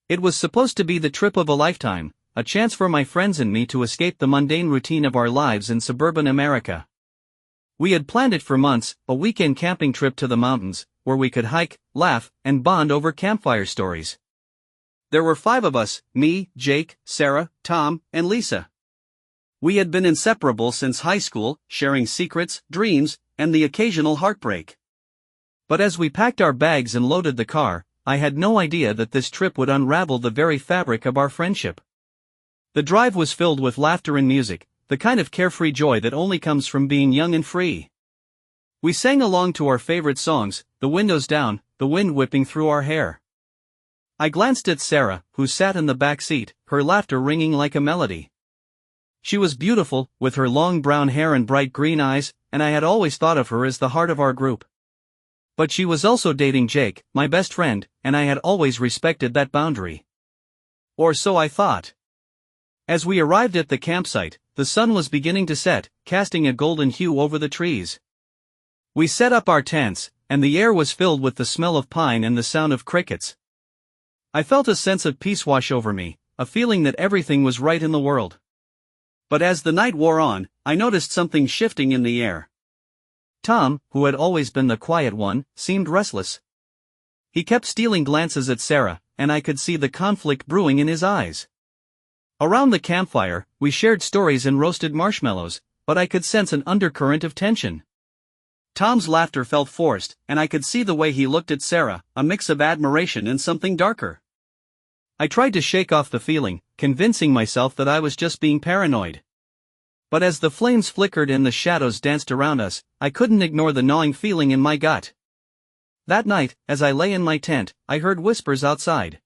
It was supposed to be the trip of a lifetime, a chance for my friends and me to escape the mundane routine of our lives in suburban America. We had planned it for months, a weekend camping trip to the mountains, where we could hike, laugh, and bond over campfire stories. There were 5 of us, me, Jake, Sarah, Tom, and Lisa. We had been inseparable since high school, sharing secrets, dreams, and the occasional heartbreak. But as we packed our bags and loaded the car, I had no idea that this trip would unravel the very fabric of our friendship. The drive was filled with laughter and music, the kind of carefree joy that only comes from being young and free. We sang along to our favorite songs, the windows down, the wind whipping through our hair. I glanced at Sarah, who sat in the back seat, her laughter ringing like a melody. She was beautiful, with her long brown hair and bright green eyes, and I had always thought of her as the heart of our group. But she was also dating Jake, my best friend, and I had always respected that boundary. Or so I thought. As we arrived at the campsite, the sun was beginning to set, casting a golden hue over the trees. We set up our tents, and the air was filled with the smell of pine and the sound of crickets. I felt a sense of peace wash over me, a feeling that everything was right in the world. But as the night wore on, I noticed something shifting in the air. Tom, who had always been the quiet one, seemed restless. He kept stealing glances at Sarah, and I could see the conflict brewing in his eyes. Around the campfire, we shared stories and roasted marshmallows, but I could sense an undercurrent of tension. Tom's laughter felt forced, and I could see the way he looked at Sarah, a mix of admiration and something darker. I tried to shake off the feeling, convincing myself that I was just being paranoid. But as the flames flickered and the shadows danced around us, I couldn't ignore the gnawing feeling in my gut. That night, as I lay in my tent, I heard whispers outside.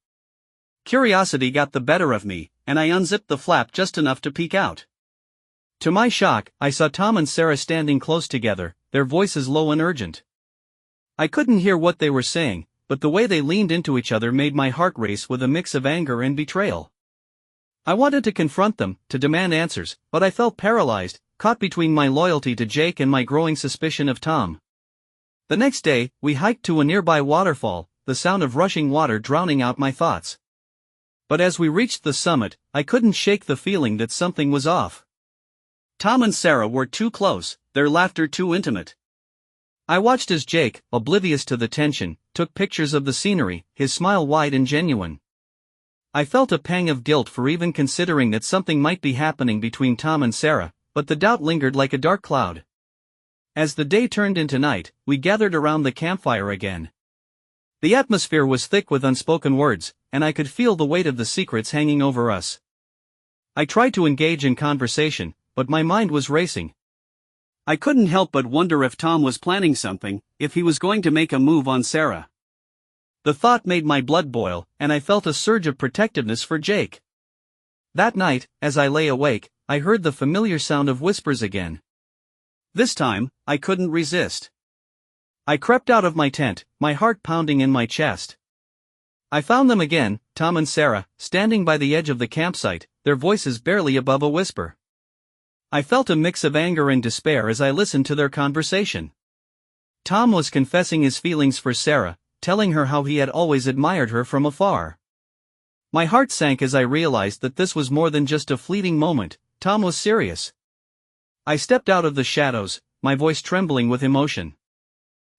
Curiosity got the better of me, and I unzipped the flap just enough to peek out. To my shock, I saw Tom and Sarah standing close together, their voices low and urgent. I couldn't hear what they were saying, but the way they leaned into each other made my heart race with a mix of anger and betrayal. I wanted to confront them, to demand answers, but I felt paralyzed, caught between my loyalty to Jake and my growing suspicion of Tom. The next day, we hiked to a nearby waterfall, the sound of rushing water drowning out my thoughts. But as we reached the summit, I couldn't shake the feeling that something was off. Tom and Sarah were too close, their laughter too intimate. I watched as Jake, oblivious to the tension, took pictures of the scenery, his smile wide and genuine. I felt a pang of guilt for even considering that something might be happening between Tom and Sarah, but the doubt lingered like a dark cloud. As the day turned into night, we gathered around the campfire again. The atmosphere was thick with unspoken words, and I could feel the weight of the secrets hanging over us. I tried to engage in conversation, but my mind was racing. I couldn't help but wonder if Tom was planning something, if he was going to make a move on Sarah. The thought made my blood boil, and I felt a surge of protectiveness for Jake. That night, as I lay awake, I heard the familiar sound of whispers again. This time, I couldn't resist. I crept out of my tent, my heart pounding in my chest. I found them again, Tom and Sarah, standing by the edge of the campsite, their voices barely above a whisper. I felt a mix of anger and despair as I listened to their conversation. Tom was confessing his feelings for Sarah, telling her how he had always admired her from afar. My heart sank as I realized that this was more than just a fleeting moment. Tom was serious. I stepped out of the shadows, my voice trembling with emotion.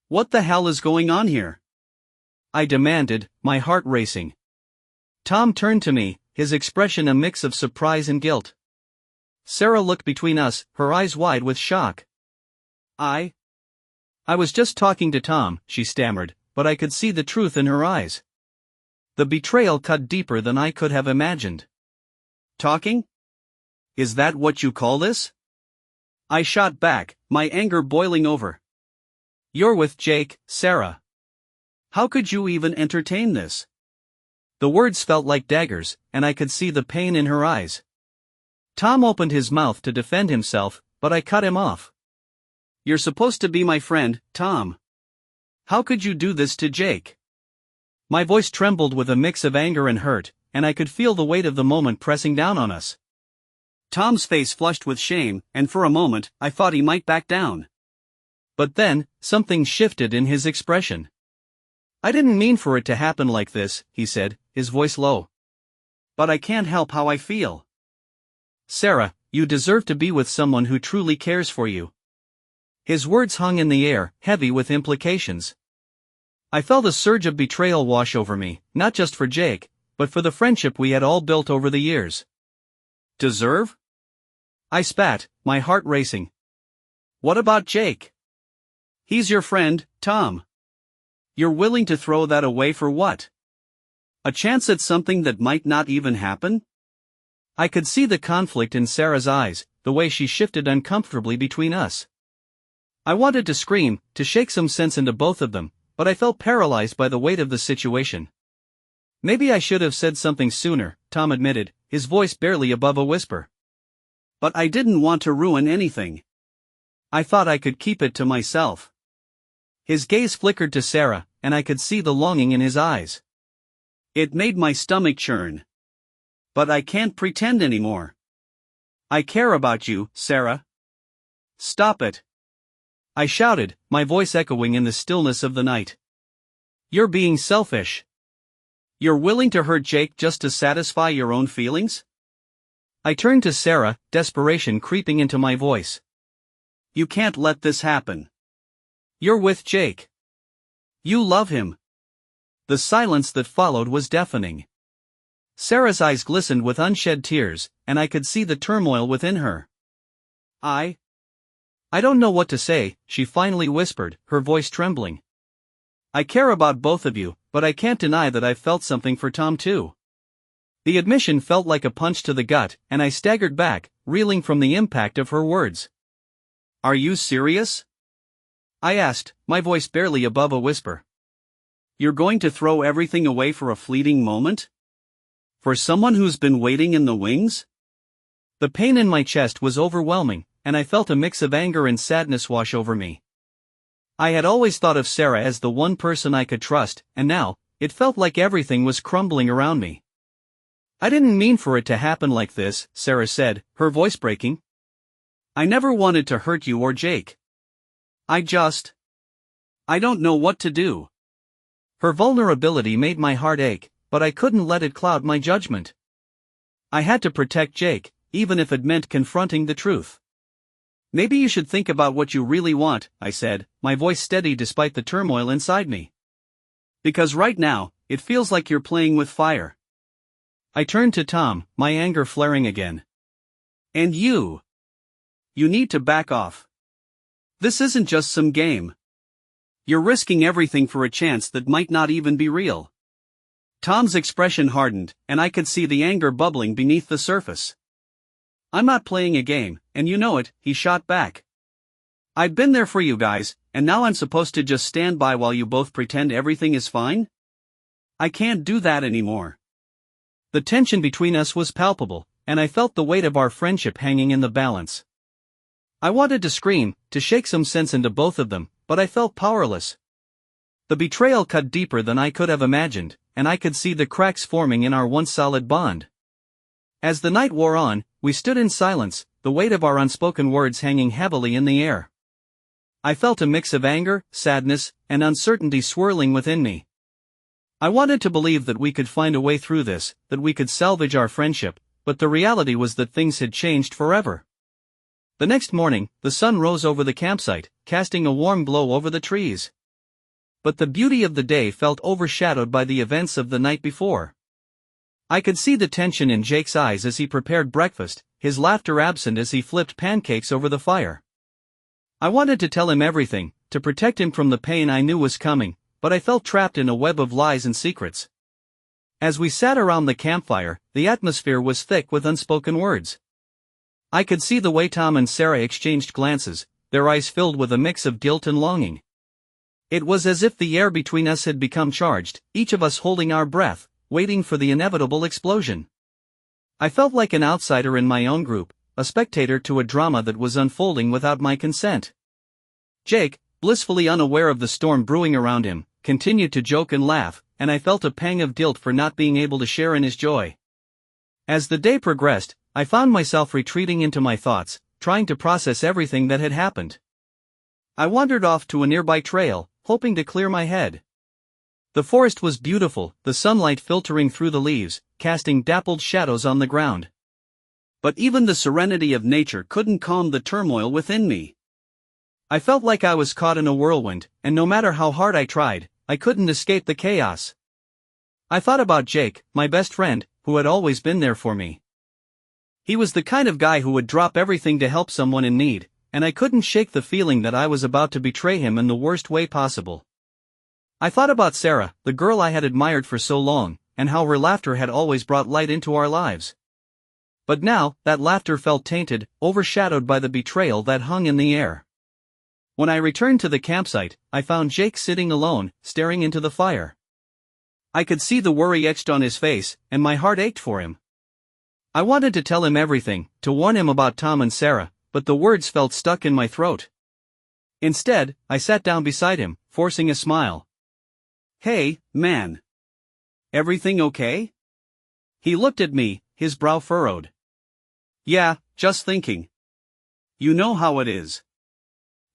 "What the hell is going on here?" I demanded, my heart racing. Tom turned to me, his expression a mix of surprise and guilt. Sarah looked between us, her eyes wide with shock. I was just talking to Tom," she stammered, but I could see the truth in her eyes. The betrayal cut deeper than I could have imagined. "Talking? Is that what you call this?" I shot back, my anger boiling over. "You're with Jake, Sarah. How could you even entertain this?" The words felt like daggers, and I could see the pain in her eyes. Tom opened his mouth to defend himself, but I cut him off. "You're supposed to be my friend, Tom. How could you do this to Jake?" My voice trembled with a mix of anger and hurt, and I could feel the weight of the moment pressing down on us. Tom's face flushed with shame, and for a moment, I thought he might back down. But then, something shifted in his expression. I didn't mean for it to happen like this, he said, his voice low. But I can't help how I feel. Sarah, you deserve to be with someone who truly cares for you. His words hung in the air, heavy with implications. I felt a surge of betrayal wash over me, not just for Jake, but for the friendship we had all built over the years. Deserve? I spat, my heart racing. What about Jake? He's your friend, Tom. You're willing to throw that away for what? A chance at something that might not even happen? I could see the conflict in Sarah's eyes, the way she shifted uncomfortably between us. I wanted to scream, to shake some sense into both of them, but I felt paralyzed by the weight of the situation. Maybe I should have said something sooner, Tom admitted, his voice barely above a whisper. But I didn't want to ruin anything. I thought I could keep it to myself. His gaze flickered to Sarah, and I could see the longing in his eyes. It made my stomach churn. But I can't pretend anymore. I care about you, Sarah. Stop it. I shouted, my voice echoing in the stillness of the night. You're being selfish. You're willing to hurt Jake just to satisfy your own feelings? I turned to Sarah, desperation creeping into my voice. You can't let this happen. You're with Jake. You love him. The silence that followed was deafening. Sarah's eyes glistened with unshed tears, and I could see the turmoil within her. I don't know what to say, she finally whispered, her voice trembling. I care about both of you, but I can't deny that I've felt something for Tom too. The admission felt like a punch to the gut, and I staggered back, reeling from the impact of her words. Are you serious? I asked, my voice barely above a whisper. You're going to throw everything away for a fleeting moment? For someone who's been waiting in the wings? The pain in my chest was overwhelming, and I felt a mix of anger and sadness wash over me. I had always thought of Sarah as the one person I could trust, and now, it felt like everything was crumbling around me. I didn't mean for it to happen like this, Sarah said, her voice breaking. I never wanted to hurt you or Jake. I don't know what to do. Her vulnerability made my heart ache, but I couldn't let it cloud my judgment. I had to protect Jake, even if it meant confronting the truth. Maybe you should think about what you really want, I said, my voice steady despite the turmoil inside me. Because right now, it feels like you're playing with fire. I turned to Tom, my anger flaring again. And you? You need to back off. This isn't just some game. You're risking everything for a chance that might not even be real. Tom's expression hardened, and I could see the anger bubbling beneath the surface. I'm not playing a game, and you know it, he shot back. I've been there for you guys, and now I'm supposed to just stand by while you both pretend everything is fine? I can't do that anymore. The tension between us was palpable, and I felt the weight of our friendship hanging in the balance. I wanted to scream, to shake some sense into both of them, but I felt powerless. The betrayal cut deeper than I could have imagined, and I could see the cracks forming in our once solid bond. As the night wore on, we stood in silence, the weight of our unspoken words hanging heavily in the air. I felt a mix of anger, sadness, and uncertainty swirling within me. I wanted to believe that we could find a way through this, that we could salvage our friendship, but the reality was that things had changed forever. The next morning, the sun rose over the campsite, casting a warm glow over the trees. But the beauty of the day felt overshadowed by the events of the night before. I could see the tension in Jake's eyes as he prepared breakfast, his laughter absent as he flipped pancakes over the fire. I wanted to tell him everything, to protect him from the pain I knew was coming, but I felt trapped in a web of lies and secrets. As we sat around the campfire, the atmosphere was thick with unspoken words. I could see the way Tom and Sarah exchanged glances, their eyes filled with a mix of guilt and longing. It was as if the air between us had become charged, each of us holding our breath, waiting for the inevitable explosion. I felt like an outsider in my own group, a spectator to a drama that was unfolding without my consent. Jake, blissfully unaware of the storm brewing around him, continued to joke and laugh, and I felt a pang of guilt for not being able to share in his joy. As the day progressed, I found myself retreating into my thoughts, trying to process everything that had happened. I wandered off to a nearby trail, hoping to clear my head. The forest was beautiful, the sunlight filtering through the leaves, casting dappled shadows on the ground. But even the serenity of nature couldn't calm the turmoil within me. I felt like I was caught in a whirlwind, and no matter how hard I tried, I couldn't escape the chaos. I thought about Jake, my best friend, who had always been there for me. He was the kind of guy who would drop everything to help someone in need, and I couldn't shake the feeling that I was about to betray him in the worst way possible. I thought about Sarah, the girl I had admired for so long, and how her laughter had always brought light into our lives. But now, that laughter felt tainted, overshadowed by the betrayal that hung in the air. When I returned to the campsite, I found Jake sitting alone, staring into the fire. I could see the worry etched on his face, and my heart ached for him. I wanted to tell him everything, to warn him about Tom and Sarah, but the words felt stuck in my throat. Instead, I sat down beside him, forcing a smile. "Hey, man. Everything okay?" He looked at me, his brow furrowed. "Yeah, just thinking. You know how it is."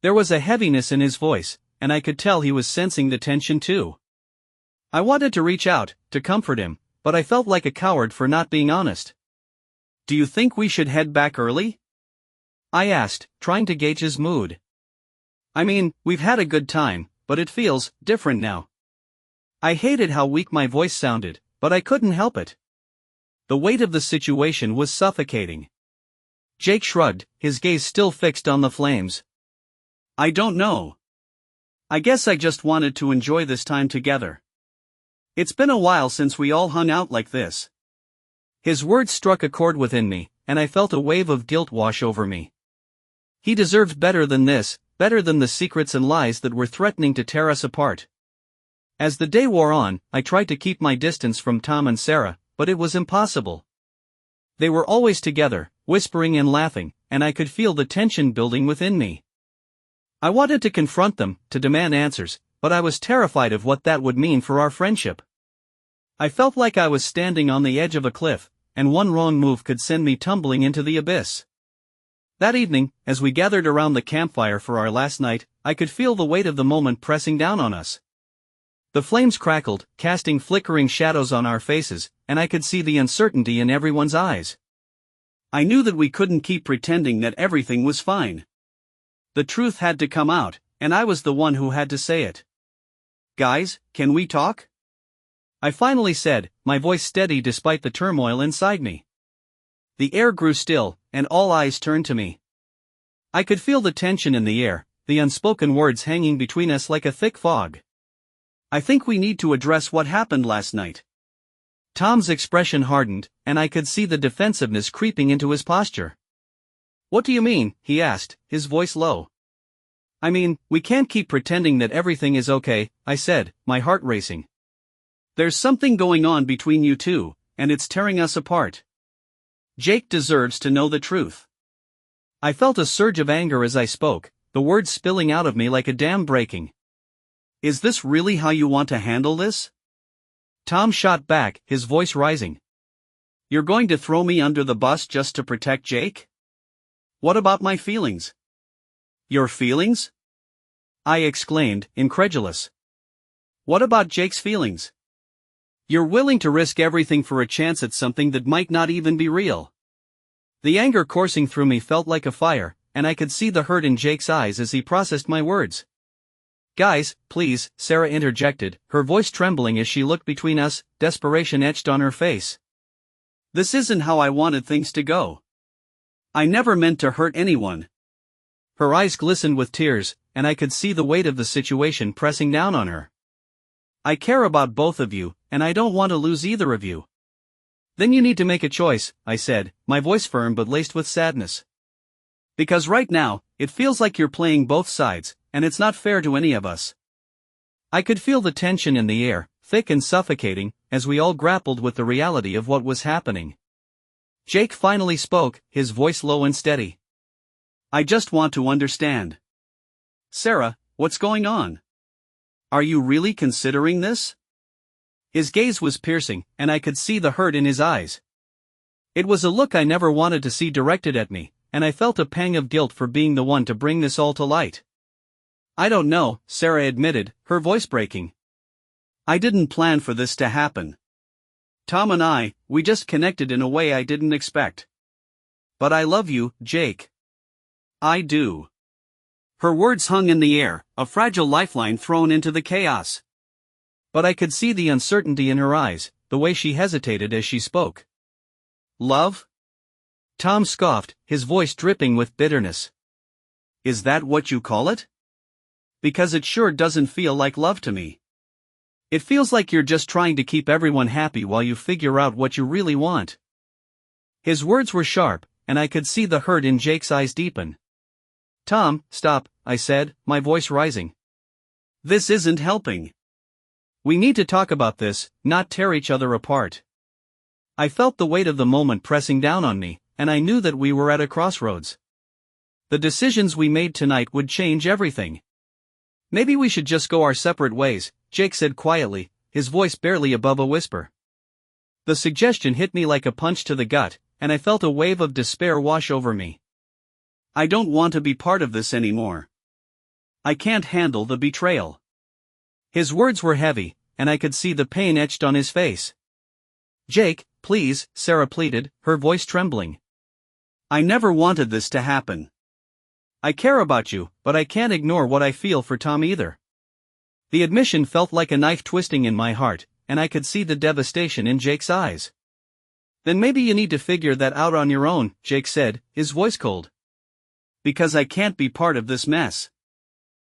There was a heaviness in his voice, and I could tell he was sensing the tension too. I wanted to reach out, to comfort him, but I felt like a coward for not being honest. "Do you think we should head back early?" I asked, trying to gauge his mood. "I mean, we've had a good time, but it feels different now." I hated how weak my voice sounded, but I couldn't help it. The weight of the situation was suffocating. Jake shrugged, his gaze still fixed on the flames. "I don't know. I guess I just wanted to enjoy this time together. It's been a while since we all hung out like this." His words struck a chord within me, and I felt a wave of guilt wash over me. He deserved better than this, better than the secrets and lies that were threatening to tear us apart. As the day wore on, I tried to keep my distance from Tom and Sarah, but it was impossible. They were always together, whispering and laughing, and I could feel the tension building within me. I wanted to confront them, to demand answers, but I was terrified of what that would mean for our friendship. I felt like I was standing on the edge of a cliff, and one wrong move could send me tumbling into the abyss. That evening, as we gathered around the campfire for our last night, I could feel the weight of the moment pressing down on us. The flames crackled, casting flickering shadows on our faces, and I could see the uncertainty in everyone's eyes. I knew that we couldn't keep pretending that everything was fine. The truth had to come out, and I was the one who had to say it. "Guys, can we talk?" I finally said, my voice steady despite the turmoil inside me. The air grew still, and all eyes turned to me. I could feel the tension in the air, the unspoken words hanging between us like a thick fog. "I think we need to address what happened last night." Tom's expression hardened, and I could see the defensiveness creeping into his posture. "What do you mean?" he asked, his voice low. "I mean, we can't keep pretending that everything is okay," I said, my heart racing. "There's something going on between you two, and it's tearing us apart. Jake deserves to know the truth." I felt a surge of anger as I spoke, the words spilling out of me like a dam breaking. "Is this really how you want to handle this?" Tom shot back, his voice rising. "You're going to throw me under the bus just to protect Jake? What about my feelings?" "Your feelings?" I exclaimed, incredulous. "What about Jake's feelings? You're willing to risk everything for a chance at something that might not even be real." The anger coursing through me felt like a fire, and I could see the hurt in Jake's eyes as he processed my words. "Guys, please," Sarah interjected, her voice trembling as she looked between us, desperation etched on her face. "This isn't how I wanted things to go. I never meant to hurt anyone." Her eyes glistened with tears, and I could see the weight of the situation pressing down on her. "I care about both of you, and I don't want to lose either of you." "Then you need to make a choice," I said, my voice firm but laced with sadness. "Because right now, it feels like you're playing both sides, and it's not fair to any of us." I could feel the tension in the air, thick and suffocating, as we all grappled with the reality of what was happening. Jake finally spoke, his voice low and steady. "I just want to understand. Sarah, what's going on? Are you really considering this?" His gaze was piercing, and I could see the hurt in his eyes. It was a look I never wanted to see directed at me, and I felt a pang of guilt for being the one to bring this all to light. "I don't know," Sarah admitted, her voice breaking. I didn't plan for this to happen. Tom and we just connected in a way I didn't expect. But I love you, Jake. I do. Her words hung in the air, a fragile lifeline thrown into the chaos. But I could see the uncertainty in her eyes, the way she hesitated as she spoke. Love? Tom scoffed, his voice dripping with bitterness. Is that what you call it? Because it sure doesn't feel like love to me. It feels like you're just trying to keep everyone happy while you figure out what you really want. His words were sharp, and I could see the hurt in Jake's eyes deepen. Tom, stop, I said, my voice rising. This isn't helping. We need to talk about this, not tear each other apart. I felt the weight of the moment pressing down on me, and I knew that we were at a crossroads. The decisions we made tonight would change everything. Maybe we should just go our separate ways, Jake said quietly, his voice barely above a whisper. The suggestion hit me like a punch to the gut, and I felt a wave of despair wash over me. I don't want to be part of this anymore. I can't handle the betrayal. His words were heavy, and I could see the pain etched on his face. Jake, please, Sarah pleaded, her voice trembling. I never wanted this to happen. I care about you, but I can't ignore what I feel for Tom either. The admission felt like a knife twisting in my heart, and I could see the devastation in Jake's eyes. Then maybe you need to figure that out on your own, Jake said, his voice cold. Because I can't be part of this mess.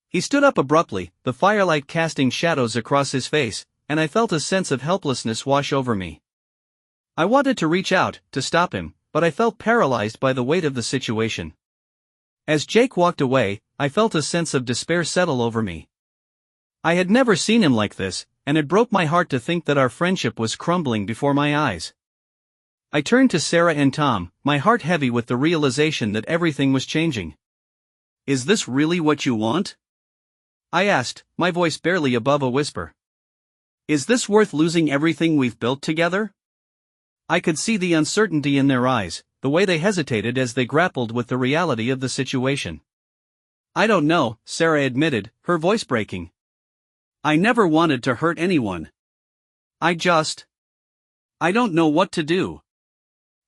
He stood up abruptly, the firelight casting shadows across his face, and I felt a sense of helplessness wash over me. I wanted to reach out, to stop him, but I felt paralyzed by the weight of the situation. As Jake walked away, I felt a sense of despair settle over me. I had never seen him like this, and it broke my heart to think that our friendship was crumbling before my eyes. I turned to Sarah and Tom, my heart heavy with the realization that everything was changing. Is this really what you want? I asked, my voice barely above a whisper. Is this worth losing everything we've built together? I could see the uncertainty in their eyes, the way they hesitated as they grappled with the reality of the situation. I don't know, Sarah admitted, her voice breaking. I never wanted to hurt anyone. I don't know what to do.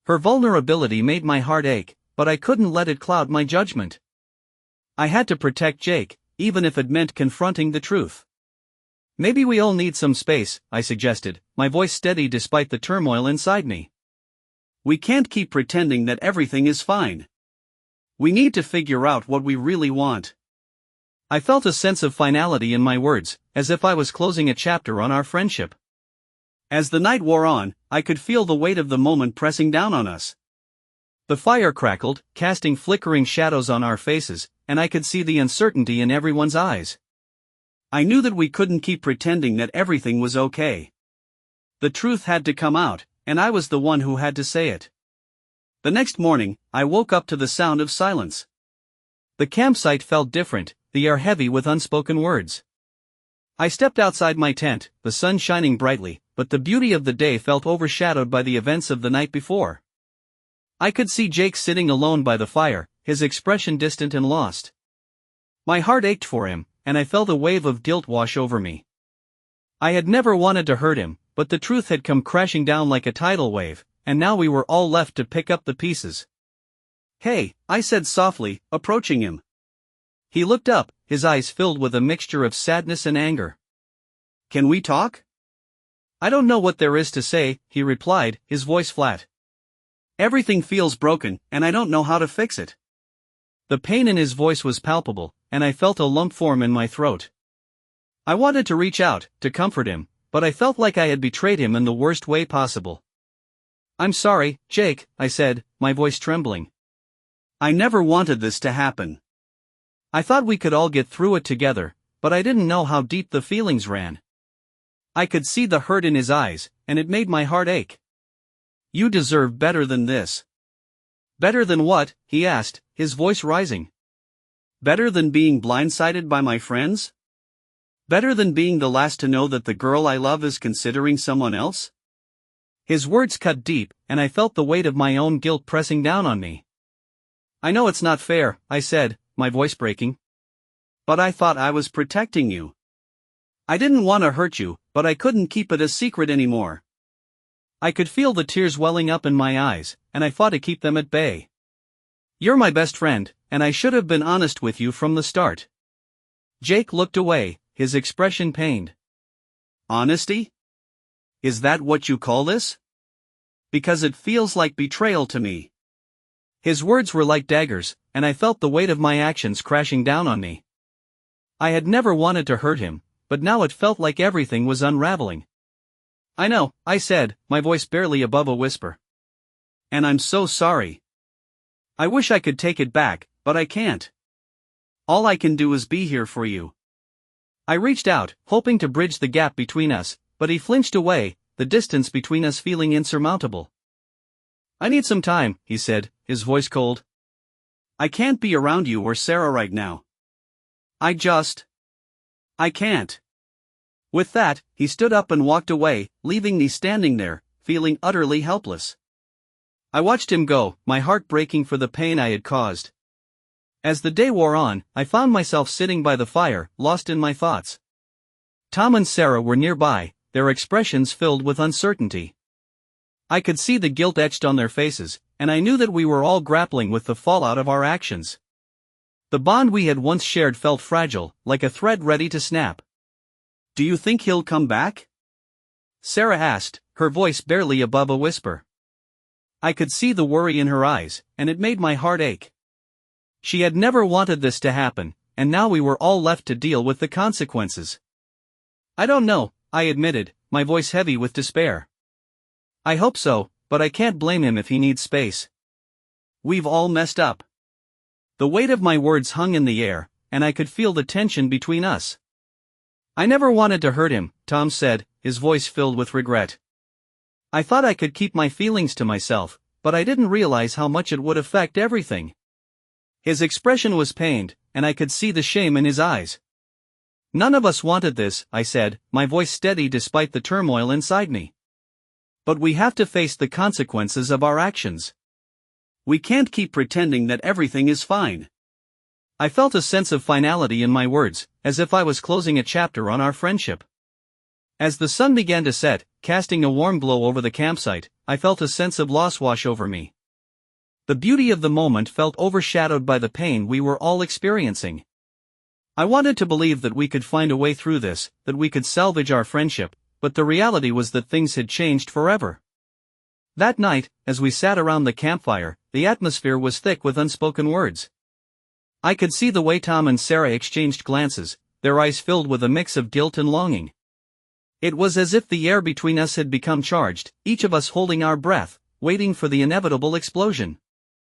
Her vulnerability made my heart ache, but I couldn't let it cloud my judgment. I had to protect Jake, even if it meant confronting the truth. Maybe we all need some space, I suggested, my voice steady despite the turmoil inside me. We can't keep pretending that everything is fine. We need to figure out what we really want. I felt a sense of finality in my words, as if I was closing a chapter on our friendship. As the night wore on, I could feel the weight of the moment pressing down on us. The fire crackled, casting flickering shadows on our faces, and I could see the uncertainty in everyone's eyes. I knew that we couldn't keep pretending that everything was okay. The truth had to come out, and I was the one who had to say it. The next morning, I woke up to the sound of silence. The campsite felt different, the air heavy with unspoken words. I stepped outside my tent, the sun shining brightly, but the beauty of the day felt overshadowed by the events of the night before. I could see Jake sitting alone by the fire, his expression distant and lost. My heart ached for him, and I felt a wave of guilt wash over me. I had never wanted to hurt him, but the truth had come crashing down like a tidal wave, and now we were all left to pick up the pieces. Hey, I said softly, approaching him. He looked up, his eyes filled with a mixture of sadness and anger. Can we talk? I don't know what there is to say, he replied, his voice flat. Everything feels broken, and I don't know how to fix it. The pain in his voice was palpable, and I felt a lump form in my throat. I wanted to reach out, to comfort him, but I felt like I had betrayed him in the worst way possible. I'm sorry, Jake, I said, my voice trembling. I never wanted this to happen. I thought we could all get through it together, but I didn't know how deep the feelings ran. I could see the hurt in his eyes, and it made my heart ache. You deserve better than this. Better than what? He asked, his voice rising. Better than being blindsided by my friends? Better than being the last to know that the girl I love is considering someone else? His words cut deep, and I felt the weight of my own guilt pressing down on me. I know it's not fair, I said, my voice breaking. But I thought I was protecting you. I didn't want to hurt you, but I couldn't keep it a secret anymore. I could feel the tears welling up in my eyes, and I fought to keep them at bay. You're my best friend, and I should have been honest with you from the start. Jake looked away, his expression pained. Honesty? Is that what you call this? Because it feels like betrayal to me. His words were like daggers, and I felt the weight of my actions crashing down on me. I had never wanted to hurt him, but now it felt like everything was unraveling. I know, I said, my voice barely above a whisper. And I'm so sorry. I wish I could take it back, but I can't. All I can do is be here for you. I reached out, hoping to bridge the gap between us, but he flinched away, the distance between us feeling insurmountable. I need some time, he said, his voice cold. I can't be around you or Sarah right now. I can't. With that, he stood up and walked away, leaving me standing there, feeling utterly helpless. I watched him go, my heart breaking for the pain I had caused. As the day wore on, I found myself sitting by the fire, lost in my thoughts. Tom and Sarah were nearby, their expressions filled with uncertainty. I could see the guilt etched on their faces, and I knew that we were all grappling with the fallout of our actions. The bond we had once shared felt fragile, like a thread ready to snap. Do you think he'll come back? Sarah asked, her voice barely above a whisper. I could see the worry in her eyes, and it made my heart ache. She had never wanted this to happen, and now we were all left to deal with the consequences. I don't know, I admitted, my voice heavy with despair. I hope so, but I can't blame him if he needs space. We've all messed up. The weight of my words hung in the air, and I could feel the tension between us. I never wanted to hurt him, Tom said, his voice filled with regret. I thought I could keep my feelings to myself, but I didn't realize how much it would affect everything. His expression was pained, and I could see the shame in his eyes. None of us wanted this, I said, my voice steady despite the turmoil inside me. But we have to face the consequences of our actions. We can't keep pretending that everything is fine. I felt a sense of finality in my words, as if I was closing a chapter on our friendship. As the sun began to set, casting a warm glow over the campsite, I felt a sense of loss wash over me. The beauty of the moment felt overshadowed by the pain we were all experiencing. I wanted to believe that we could find a way through this, that we could salvage our friendship, but the reality was that things had changed forever. That night, as we sat around the campfire, the atmosphere was thick with unspoken words. I could see the way Tom and Sarah exchanged glances, their eyes filled with a mix of guilt and longing. It was as if the air between us had become charged, each of us holding our breath, waiting for the inevitable explosion.